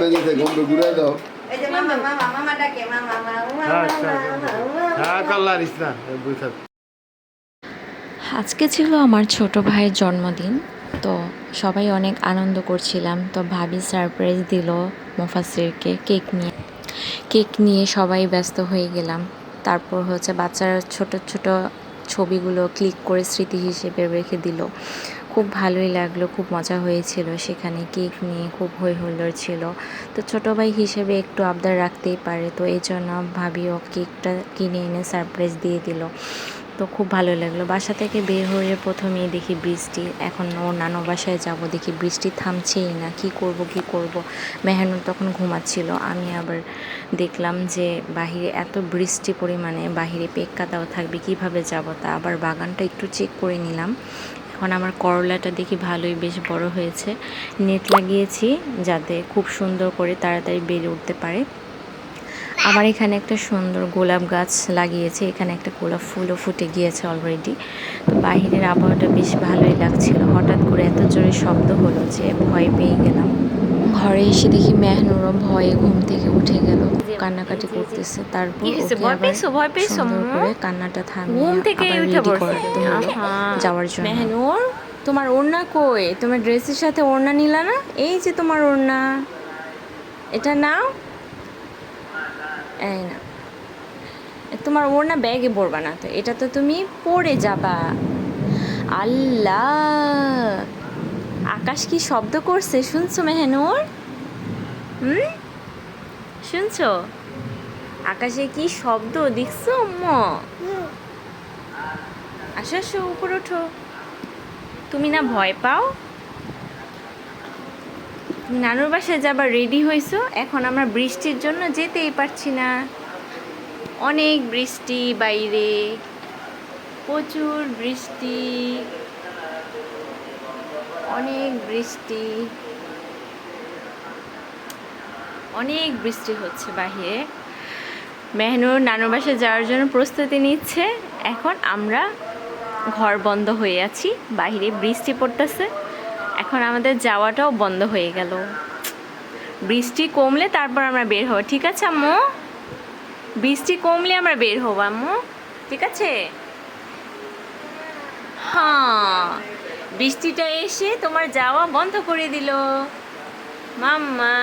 বেজেছে গন্ধ ঘুরে দাও। এই যে মামা মামা মামা ডাকে মামা মামা হ্যাঁ কাল্লারিস না বুঝা। আজকে ছিল আমার ছোট ভাইয়ের জন্মদিন, তো সবাই অনেক আনন্দ করছিলাম। তো ভাবি সারপ্রাইজ দিল মোফাসিরকে কেক নিয়ে সবাই ব্যস্ত হয়ে গেলাম। তারপর হচ্ছে বাচ্চারা ছোট ছোট ছবিগুলো ক্লিক করে স্মৃতি হিসেবে রেখে দিল। খুব ভালোই লাগলো, খুব মজা হয়েছিল। সেখানে কেক নিয়ে খুব হই হুল্লোড় ছিল। তো ছোটো ভাই হিসেবে একটু আবদার রাখতেই পারে, তো এই জন্য ভাবিও কেকটা কিনে এনে সারপ্রাইজ দিয়ে দিল। তো খুব ভালো লাগলো। বাসা থেকে বের হয়ে প্রথমেই দেখি বৃষ্টি। এখন ওর নানু বাসায় যাব, দেখি বৃষ্টি থামছেই না। কি করব। মেহনুর তখন ঘুমাচ্ছিল। আমি আবার দেখলাম যে বাহিরে এত বৃষ্টি পরিমাণে, বাহিরে পেক কাদাও থাকবে, কিভাবে যাব। তা আবার বাগানটা একটু চেক করে নিলাম। এখন আমার করলাটা দেখি ভালোই বেশ বড় হয়েছে। নেট লাগিয়েছি যাতে খুব সুন্দর করে তাড়াতাড়ি বেড়ে উঠতে পারে। আমার এখানে একটা সুন্দর গোলাপ গাছ লাগিয়েছে, এখানে একটা গোলাপ ফুলও ফুটে গিয়েছে অলরেডি। তো বাহিরের আবহাওয়াটা বেশ ভালোই লাগছিল। হঠাৎ করে এত জোরে শব্দ হলো যে ভয় পেয়ে গেলাম। ঘরে এসে দেখি মেহনুরও ভয়ে ঘুম থেকে উঠে গেল, কান্নাকাটি করতেছে। তারপর ওকে আবার সুন্দর করে কান্নাটা থামিয়ে আবার রেডি করতে হলো যাওয়ার জন্য। মেহনুর, তোমার ওড়না কই? তোমার ড্রেসের সাথে ওড়না নিলা না? এই যে তোমার ওড়না, এটা নাও। এই না, তোমার ওড়না ব্যাগে পরবা না তো, এটা তো তুমি পরে যাবা। আল্লাহ, আকাশ কি শব্দ করছে শুনছো মেহনুর? শুনছো আকাশে কি শব্দ দেখছো? আসো উপর ওঠো। তুমি না ভয় পাও? তুমি নানুর বাসায় যাবার রেডি হয়েছো? এখন আমরা বৃষ্টির জন্য যেতেই পারছি না। অনেক বৃষ্টি বাইরে, প্রচুর বৃষ্টি, অনেক বৃষ্টি, অনেক বৃষ্টি হচ্ছে বাহিরে। মেহনুর নানুর বাসায় যাওয়ার জন্য প্রস্তুতি নিচ্ছে। এখন আমরা ঘর বন্ধ হয়ে আছি, বাহিরে বৃষ্টি পড়তেছে। এখন আমাদের যাওয়াটাও বন্ধ হয়ে গেল। বৃষ্টি কমলে তারপর আমরা বের হব, ঠিক আছে আম্মু? বৃষ্টি কমলে আমরা বের হব আম্মু, ঠিক আছে? হ্যাঁ, বৃষ্টিটা এসে তোমার যাওয়া বন্ধ করে দিল মাম্মা।